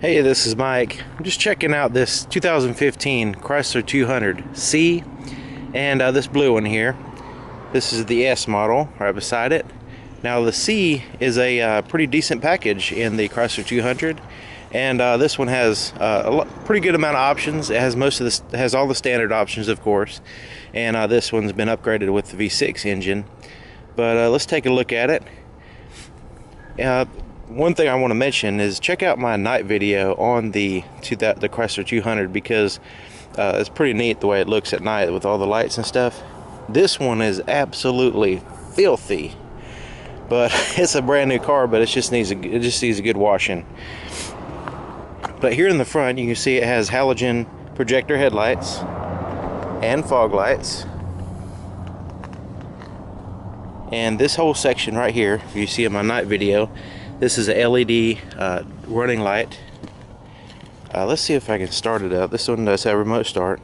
Hey, this is Mike. I'm just checking out this 2015 Chrysler 200C and this blue one here. This is the S model right beside it. Now the C is a pretty decent package in the Chrysler 200, and this one has pretty good amount of options. It has has all the standard options, of course, and this one's been upgraded with the V6 engine. But let's take a look at it. One thing I want to mention is check out my night video on the Chrysler 200, because it's pretty neat the way it looks at night with all the lights and stuff. This one is absolutely filthy, but it's a brand new car, but it just needs a good washing. But here in the front, you can see it has halogen projector headlights and fog lights. And this whole section right here, you see in my night video, this is a LED running light. Let's see if I can start it up. This one does have remote start.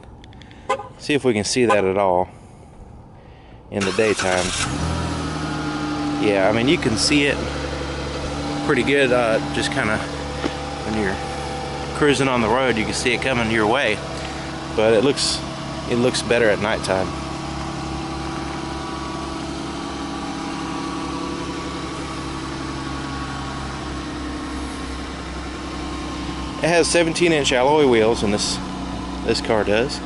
See if we can see that at all in the daytime. Yeah, I mean, you can see it pretty good. Just kind of when you're cruising on the road, you can see it coming your way. But it looks better at nighttime. It has 17-inch alloy wheels, and this car does.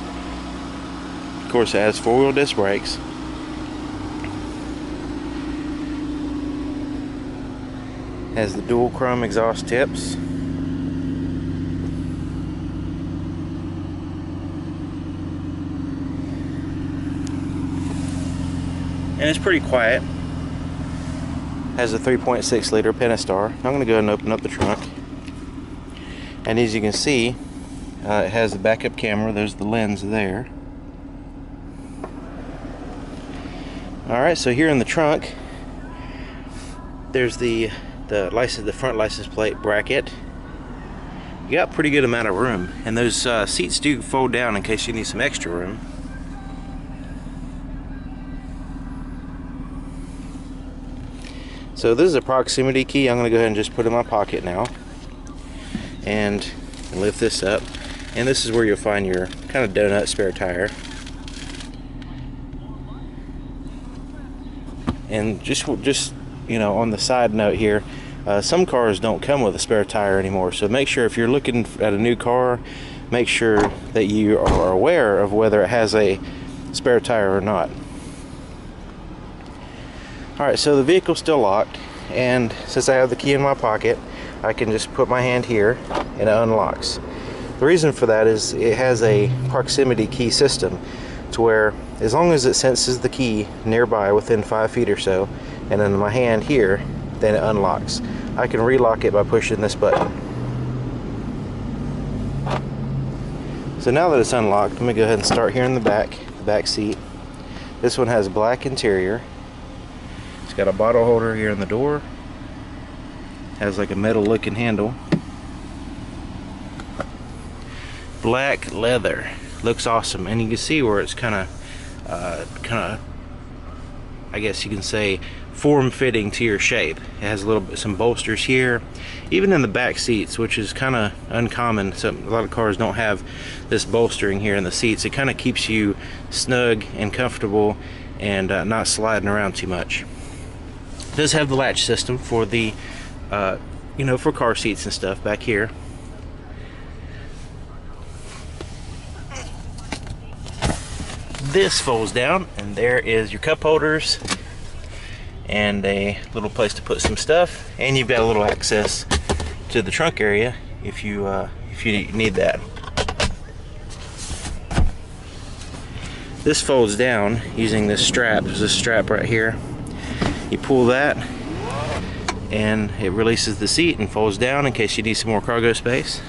Of course, it has 4-wheel disc brakes. It has the dual chrome exhaust tips. And it's pretty quiet. Has a 3.6 liter Pentastar. I'm going to go ahead and open up the trunk. And as you can see, it has the backup camera. There's the lens there. Alright, so here in the trunk, there's the front license plate bracket. You got a pretty good amount of room, and those seats do fold down in case you need some extra room. So this is a proximity key. I'm going to go ahead and just put it in my pocket now. And lift this up, and this is where you'll find your kind of donut spare tire. And just you know, on the side note here, some cars don't come with a spare tire anymore, so make sure if you're looking at a new car, make sure that you are aware of whether it has a spare tire or not. Alright, so the vehicle's still locked, and since I have the key in my pocket, I can just put my hand here and it unlocks. The reason for that is it has a proximity key system, to where as long as it senses the key nearby within 5 feet or so, and in my hand here, then it unlocks. I can relock it by pushing this button. So now that it's unlocked, let me go ahead and start here in the back seat. This one has black interior. It's got a bottle holder here in the door. Has like a metal looking handle. Black leather, looks awesome, and you can see where it's kind of I guess you can say form-fitting to your shape. It has some bolsters here, even in the back seats, which is kind of uncommon. A lot of cars don't have this bolstering here in the seats. It kind of keeps you snug and comfortable and not sliding around too much. It does have the latch system for the you know, for car seats and stuff back here. This folds down, and there is your cup holders and a little place to put some stuff, and you've got a little access to the trunk area if you need that. This folds down using this strap. There's a strap right here. You pull that, and it releases the seat and folds down in case you need some more cargo space.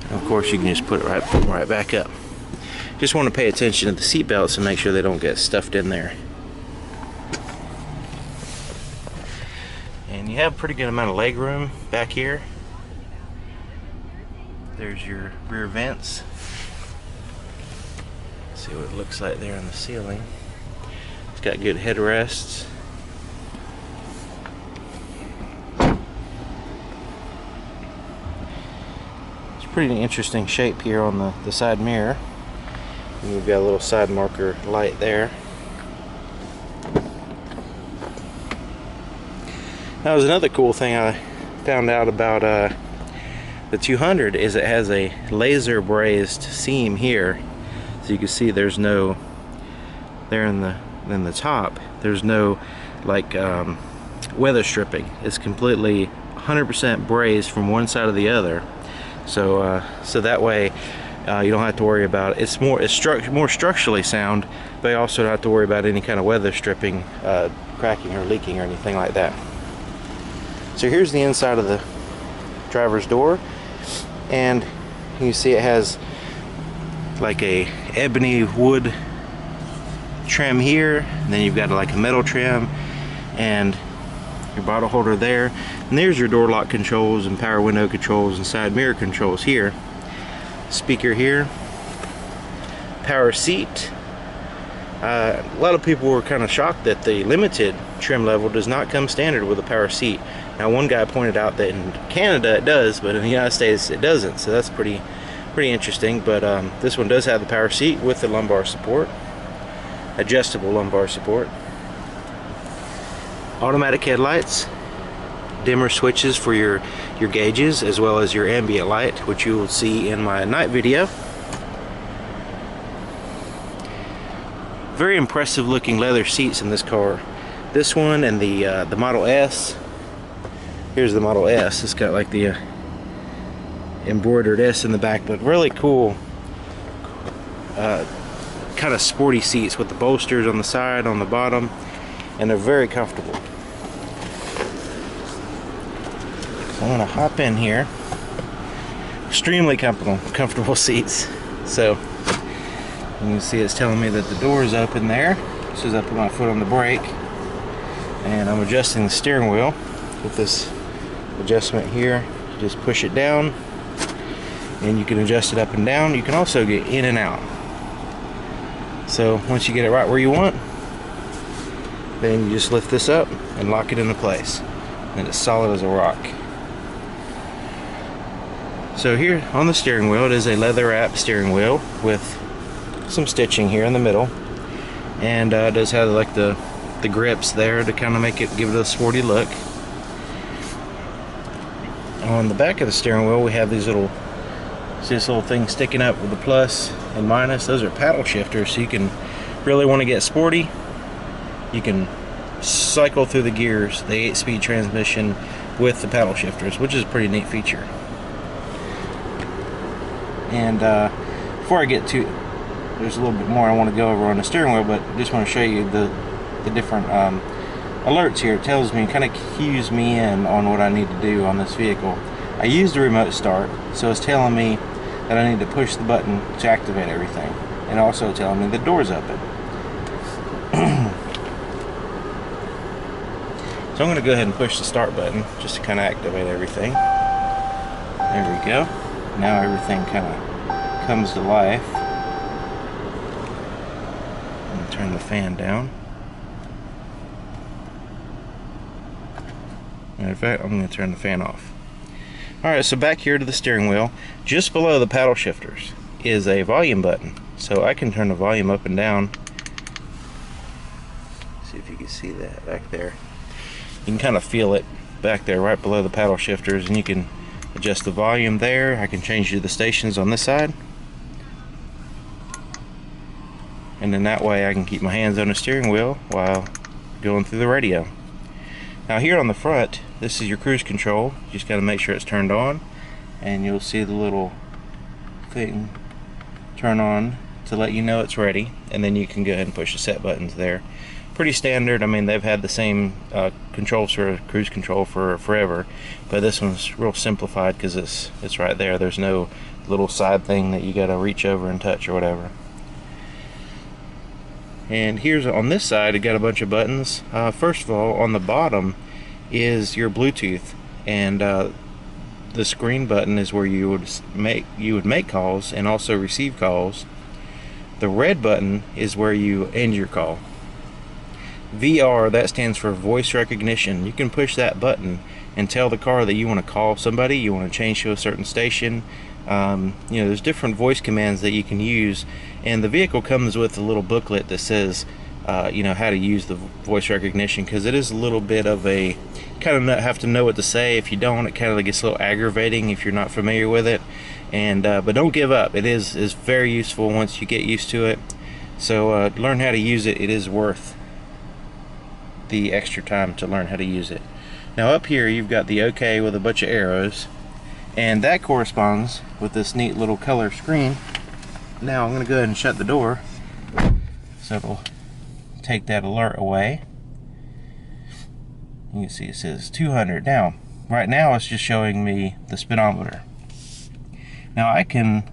And of course, you can just put it right back up. Just want to pay attention to the seat belts and make sure they don't get stuffed in there. And you have a pretty good amount of leg room back here. There's your rear vents. Let's see what it looks like there on the ceiling. It's got good headrests. pretty interesting shape here on the side mirror. And you've got a little side marker light there. That was another cool thing I found out about the 200 is it has a laser brazed seam here. So you can see there's no, there in the top, there's no like weather stripping. It's completely 100% brazed from one side to the other. So so that way you don't have to worry about it. It's more structurally sound, but you also don't have to worry about any kind of weather stripping, cracking or leaking or anything like that. So here's the inside of the driver's door, and you see it has like a ebony wood trim here, and then you've got like a metal trim and your bottle holder there, and there's your door lock controls and power window controls and side mirror controls here. Speaker here, power seat. A lot of people were kind of shocked that the limited trim level does not come standard with a power seat. Now one guy pointed out that in Canada it does, but in the United States it doesn't, so that's pretty interesting. But this one does have the power seat with the lumbar support, adjustable lumbar support, automatic headlights, dimmer switches for your gauges, as well as your ambient light, which you will see in my night video. Very impressive looking leather seats in this car. This one and the Model S. Here's the Model S. It's got like the embroidered S in the back, but really cool kind of sporty seats with the bolsters on the side, on the bottom, and they're very comfortable. So I'm gonna hop in here. Extremely comfortable seats. So you can see it's telling me that the door is open there. This is I put my foot on the brake, and I'm adjusting the steering wheel with this adjustment here. You just push it down, and you can adjust it up and down. You can also get in and out. So once you get it right where you want, then you just lift this up and lock it into place, and it's solid as a rock. So here on the steering wheel, it is a leather wrap steering wheel with some stitching here in the middle, and it does have like the grips there to kind of make it, give it a sporty look. On the back of the steering wheel, we have these little, see this little thing sticking up with the plus and minus. Those are paddle shifters, so you can really want to get sporty, you can cycle through the gears, the 8-speed transmission with the paddle shifters, which is a pretty neat feature. And before I get to, there's a little bit more I want to go over on the steering wheel, but I just want to show you the different alerts here. It tells me, kind of cues me in on what I need to do on this vehicle. I used the remote start, so it's telling me that I need to push the button to activate everything, and also telling me the door's open. So I'm going to go ahead and push the start button just to kind of activate everything. There we go. Now everything kind of comes to life. I'm going to turn the fan down. Matter of fact, I'm going to turn the fan off. Alright, so back here to the steering wheel, just below the paddle shifters is a volume button. So I can turn the volume up and down. See if you can see that back there. You can kind of feel it back there right below the paddle shifters, and you can adjust the volume there. I can change the stations on this side, and then that way I can keep my hands on the steering wheel while going through the radio. Now here on the front, this is your cruise control. You just got to make sure it's turned on, and you'll see the little thing turn on to let you know it's ready, and then you can go ahead and push the set buttons there. Pretty standard. I mean, they've had the same controls for cruise control for forever, but this one's real simplified because it's right there. There's no little side thing that you got to reach over and touch or whatever. And here's on this side, you got a bunch of buttons. First of all, on the bottom is your Bluetooth, and the screen button is where you would make calls and also receive calls. The red button is where you end your call. VR, that stands for voice recognition. You can push that button and tell the car that you want to call somebody, you want to change to a certain station, You know, there's different voice commands that you can use, and the vehicle comes with a little booklet that says you know, how to use the voice recognition, because it is a little bit of a kind of have to know what to say. If you don't, it kind of gets a little aggravating if you're not familiar with it. And but don't give up. It is very useful once you get used to it. So learn how to use it. It is worth the extra time to learn how to use it. Now up here you've got the OK with a bunch of arrows, and that corresponds with this neat little color screen. Now I'm going to go ahead and shut the door so it'll take that alert away. You can see it says 200. Now, right now it's just showing me the speedometer. Now I can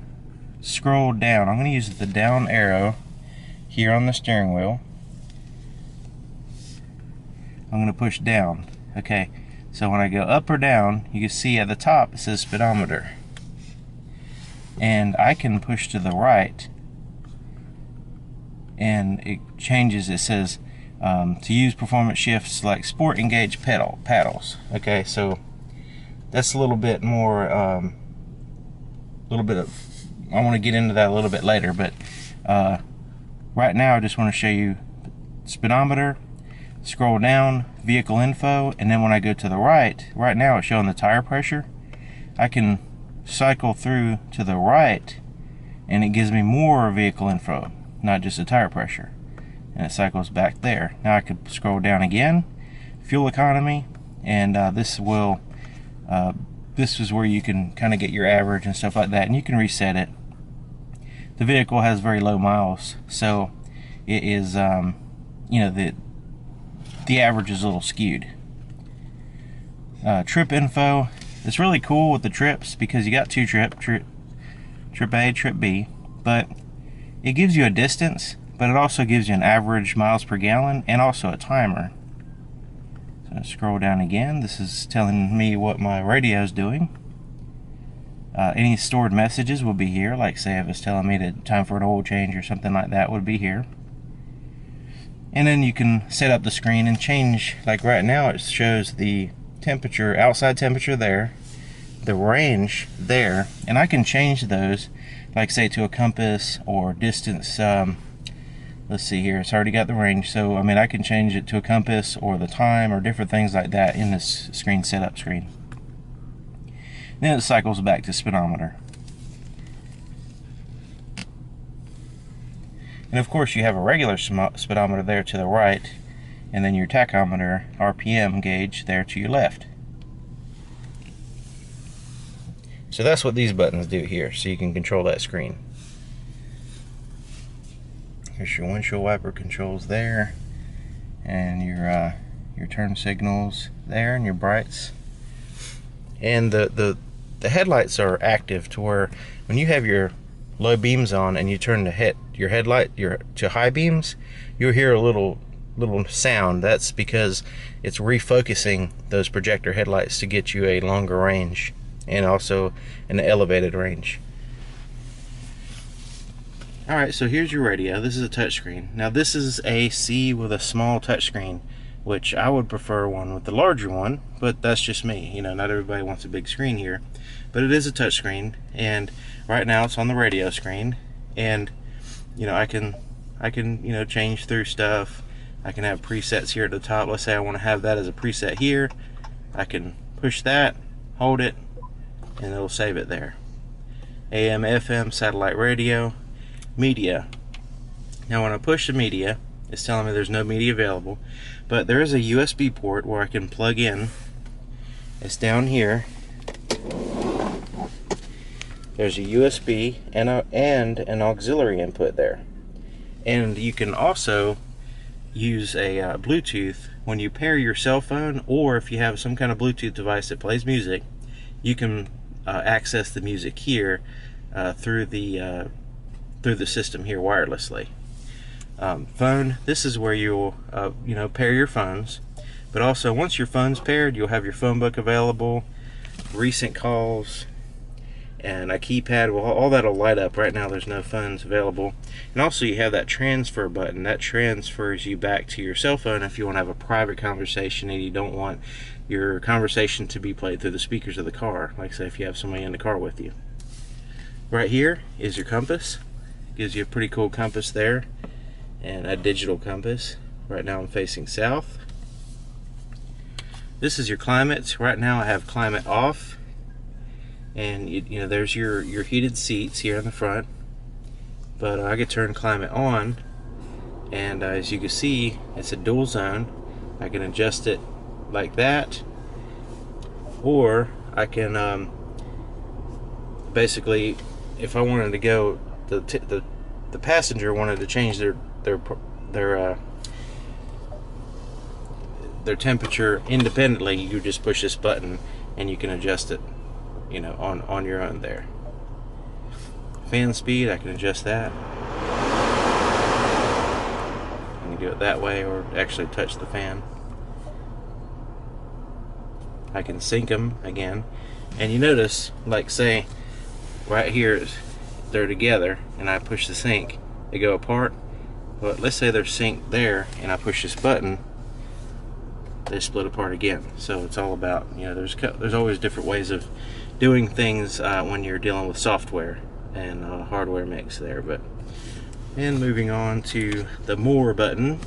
scroll down. I'm going to use the down arrow here on the steering wheel. I'm going to push down. Okay, so when I go up or down, you can see at the top it says speedometer. And I can push to the right, and it changes. It says to use performance shifts, select sport engage paddles. Okay, so that's a little bit more I want to get into that a little bit later, but right now I just want to show you speedometer, scroll down, vehicle info, and then when I go to the right now it's showing the tire pressure. I can cycle through to the right and it gives me more vehicle info, not just the tire pressure, and it cycles back there. Now I could scroll down again, fuel economy, and this is where you can kind of get your average and stuff like that, and you can reset it. The vehicle has very low miles, so it is you know, the average is a little skewed. Trip info. It's really cool with the trips because you got two trip A, trip B, but it gives you a distance, but it also gives you an average miles per gallon and also a timer. So I scroll down again. This is telling me what my radio is doing. Any stored messages will be here, like say if it's telling me that time for an oil change or something like that would be here. And then you can set up the screen and change, like right now it shows the temperature, outside temperature there, the range there, and I can change those, like say to a compass or distance. Let's see here, it's already got the range, so I mean I can change it to a compass or the time or different things like that in this screen setup screen. Then it cycles back to speedometer. And of course you have a regular speedometer there to the right, and then your tachometer RPM gauge there to your left. So that's what these buttons do here, so you can control that screen. Here's your windshield wiper controls there, and your turn signals there, and your brights. And the headlights are active to where when you have your low beams on and you turn your headlight to high beams, you'll hear a little sound. That's because it's refocusing those projector headlights to get you a longer range and also an elevated range. Alright, so here's your radio. This is a touchscreen. Now this is a C with a small touchscreen, which I would prefer one with the larger one, but that's just me. You know, not everybody wants a big screen here, but it is a touchscreen, and right now it's on the radio screen, and you know I can you know change through stuff. I can have presets here at the top. Let's say I want to have that as a preset here. I can push that, hold it, and it'll save it there. AM, FM, satellite radio, media. Now when I push the media, it's telling me there's no media available, but there is a USB port where I can plug in. It's down here. There's a USB and an auxiliary input there. And you can also use a Bluetooth when you pair your cell phone, or if you have some kind of Bluetooth device that plays music, you can access the music here through the system here wirelessly. Phone, this is where you'll you know, pair your phones, but also once your phone's paired, you'll have your phone book available, recent calls, and a keypad. Well, all that'll light up. Right now there's no phones available. And also you have that transfer button that transfers you back to your cell phone if you want to have a private conversation and you don't want your conversation to be played through the speakers of the car, like say if you have somebody in the car with you. Right here is your compass. Gives you a pretty cool compass there, and a digital compass. Right now I'm facing south. This is your climate. Right now I have climate off, and you know there's your heated seats here in the front. But I could turn climate on, and as you can see, it's a dual zone. I can adjust it like that, or I can basically, if I wanted to go, the passenger wanted to change their temperature independently, you just push this button and you can adjust it, you know, on your own there. Fan speed, I can adjust that. I can do it that way, or actually touch the fan. I can sync them again, and you notice, like say right here they're together and I push the sync, they go apart. But let's say they're synced there and I push this button, they split apart again. So it's all about, you know, there's always different ways of doing things when you're dealing with software and hardware mix there. And moving on to the more button,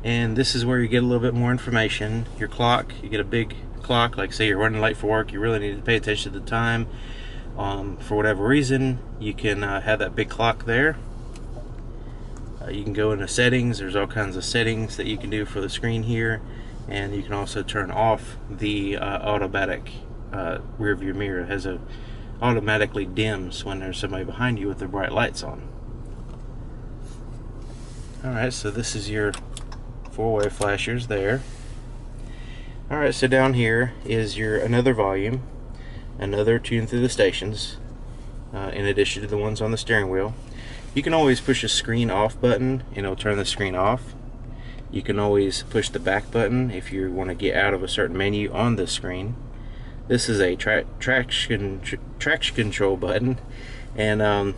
and this is where you get a little bit more information. Your clock, you get a big clock, like say you're running late for work, you really need to pay attention to the time. For whatever reason, you can have that big clock there. You can go into settings. There's all kinds of settings that you can do for the screen here, and you can also turn off the automatic rear view mirror. It has automatically dims when there's somebody behind you with the bright lights on. Alright, so this is your four-way flashers there. Alright, so down here is your another volume, another tune through the stations, in addition to the ones on the steering wheel. You can always push a screen off button and it'll turn the screen off. You can always push the back button if you want to get out of a certain menu on the screen. This is a traction control button, and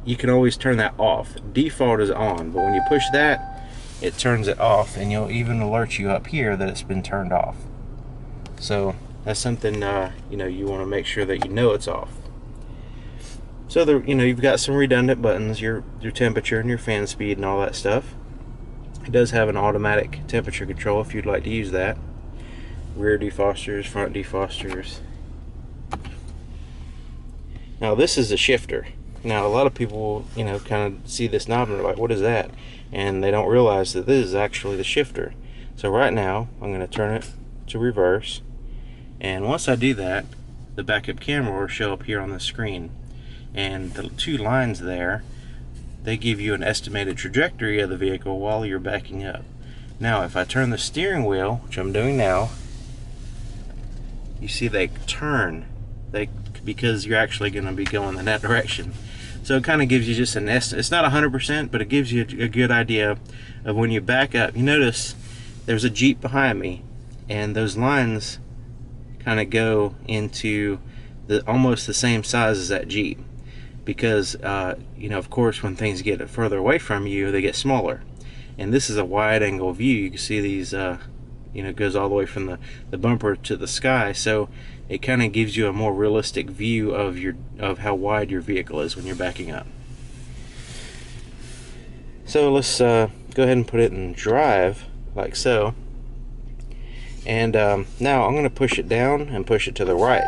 you can always turn that off. Default is on, but when you push that, it turns it off, and you'll even alert you up here that it's been turned off. So that's something you know, you want to make sure that you know it's off. So you know, you've got some redundant buttons, your temperature and your fan speed and all that stuff. It does have an automatic temperature control if you'd like to use that. Rear defrosters, front defrosters. Now this is a shifter. Now a lot of people, you know, kind of see this knob and they're like, what is that? And they don't realize that this is actually the shifter. So right now I'm going to turn it to reverse, and once I do that, the backup camera will show up here on the screen, and the two lines there, they give you an estimated trajectory of the vehicle while you're backing up. Now if I turn the steering wheel, which I'm doing now, you see they turn, because you're actually going to be going in that direction. So it kind of gives you just an estimate. It's not 100%, but it gives you a good idea of when you back up. You notice there's a Jeep behind me, and those lines kind of go into almost the same size as that Jeep, because you know, of course, when things get further away from you, they get smaller. And this is a wide angle view. You can see these you know, it goes all the way from the bumper to the sky, so it kind of gives you a more realistic view of how wide your vehicle is when you're backing up. So let's go ahead and put it in drive, like so. And now I'm going to push it down and push it to the right,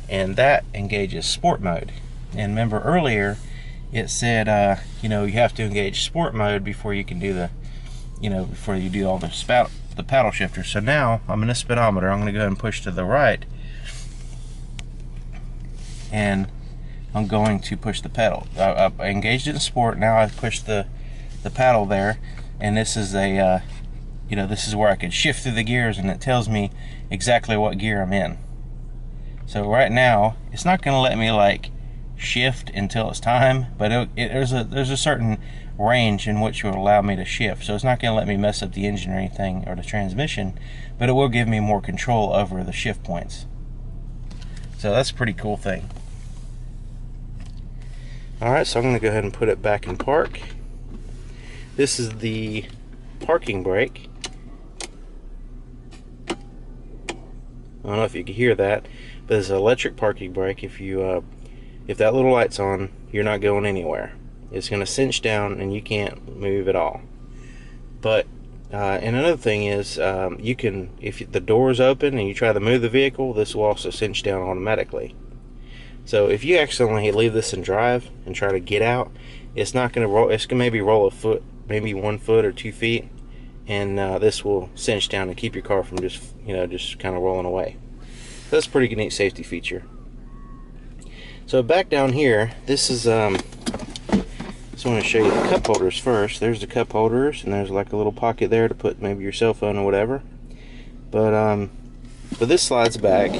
and that engages sport mode. And remember earlier it said you know, you have to engage sport mode before you can do the, you know, before you do all the paddle shifter. So now I'm in a speedometer. I'm going to go ahead and push to the right, and I'm going to push the pedal. I engaged it in sport. Now I've pushed the paddle there, and this is a you know, this is where I can shift through the gears, and it tells me exactly what gear I'm in. So right now it's not going to let me like shift until it's time, but there's a certain range in which will allow me to shift. So it's not going to let me mess up the engine or anything, or the transmission, but it will give me more control over the shift points. So that's a pretty cool thing. Alright, so I'm going to go ahead and put it back in park. This is the parking brake. I don't know if you can hear that, but it's an electric parking brake. If you if that little light's on, you're not going anywhere. It's going to cinch down and you can't move at all. But and another thing is, you can, if the door is open and you try to move the vehicle, this will also cinch down automatically. So if you accidentally leave this in drive and try to get out, it's not going to roll. It's going to maybe roll a foot, maybe 1 foot or 2 feet, and this will cinch down and keep your car from just, just kind of rolling away. So that's a pretty neat safety feature. So back down here, this is just want to show you the cup holders first. There's the cup holders, and there's like a little pocket there to put maybe your cell phone or whatever. But this slides back,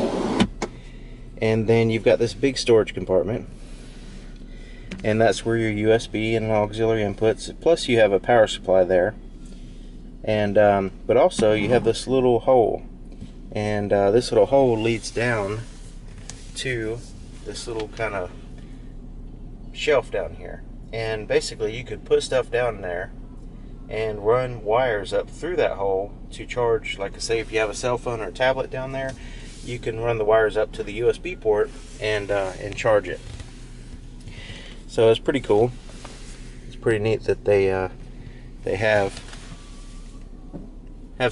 and then you've got this big storage compartment, and that's where your USB and auxiliary inputs. Plus, you have a power supply there, and but also you have this little hole, and this little hole leads down to this little kind of shelf down here. And basically you could put stuff down there and run wires up through that hole to charge, like I say, if you have a cell phone or a tablet down there, you can run the wires up to the USB port and charge it. So it's pretty cool. It's pretty neat that they have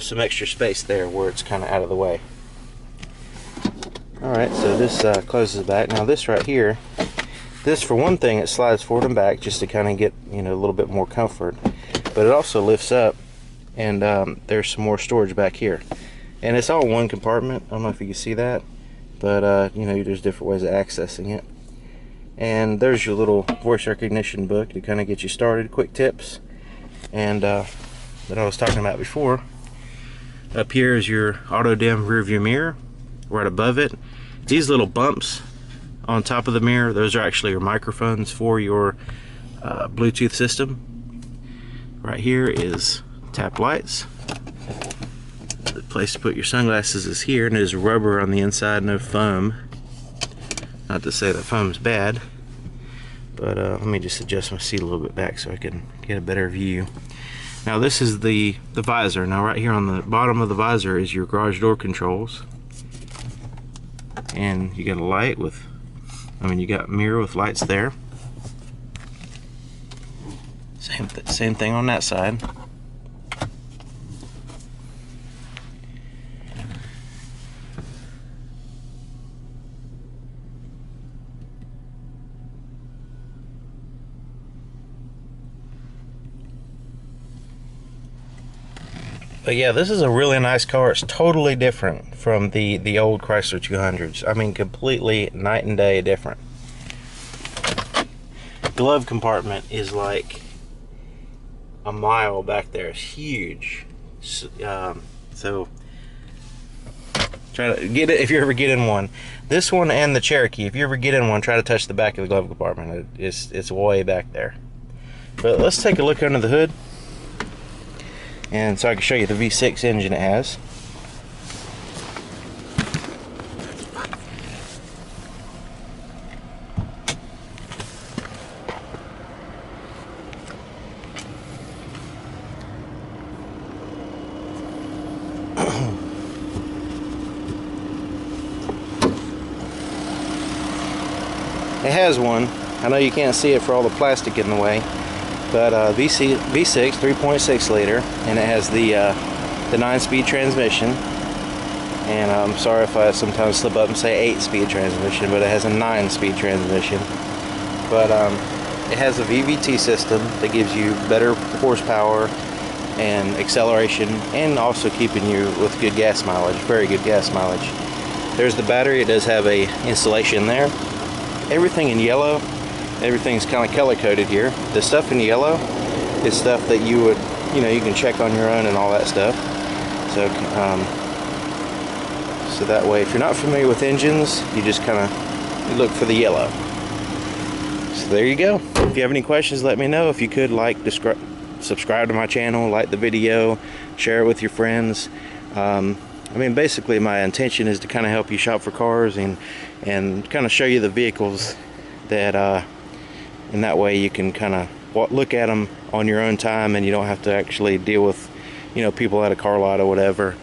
some extra space there where it's kind of out of the way. Alright, so this closes back. Now this right here, this, for one thing, it slides forward and back just to kind of get, a little bit more comfort. But it also lifts up, and there's some more storage back here. And it's all one compartment. I don't know if you can see that, but there's different ways of accessing it. And there's your little voice recognition book to kind of get you started, quick tips. And that I was talking about before. Up here is your auto dim rear view mirror. Right above it, these little bumps on top of the mirror, those are actually your microphones for your Bluetooth system. Right here is tap lights. The place to put your sunglasses is here, and there's rubber on the inside, no foam. Not to say that foam's bad, but let me just adjust my seat a little bit back so I can get a better view. Now this is the visor. Now right here on the bottom of the visor is your garage door controls. And you got a light with, you got a mirror with lights there. Same thing on that side. But yeah, this is a really nice car. It's totally different from the old Chrysler 200s. Completely night and day different. Glove compartment is like a mile back there. It's huge. So try to get it if you ever get in one. This one and the Cherokee, if you ever get in one, try to touch the back of the glove compartment. It's way back there. But let's take a look under the hood. And so I can show you the V6 engine it has. It has one. I know you can't see it for all the plastic in the way. But V6 3.6 liter, and it has the 9-speed transmission. And I'm sorry if I sometimes slip up and say 8-speed transmission, but it has a 9-speed transmission. But it has a VVT system that gives you better horsepower and acceleration, and also keeping you with good gas mileage, very good gas mileage. There's the battery. It does have a installation there. Everything in yellow. Everything's kind of color coded here. The stuff in yellow is stuff that you would, you can check on your own and all that stuff. So, so that way, if you're not familiar with engines, you just kind of look for the yellow. So there you go. If you have any questions, let me know. If you could subscribe to my channel, like the video, share it with your friends. Basically, my intention is to kind of help you shop for cars and kind of show you the vehicles that. And that way you can kind of look at them on your own time, and you don't have to actually deal with, people at a car lot or whatever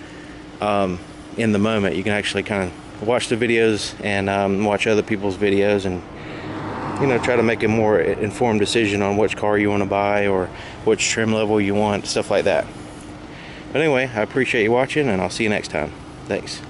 in the moment. You can actually kind of watch the videos and watch other people's videos and you know, try to make a more informed decision on which car you want to buy or which trim level you want, stuff like that. But anyway, I appreciate you watching, and I'll see you next time. Thanks.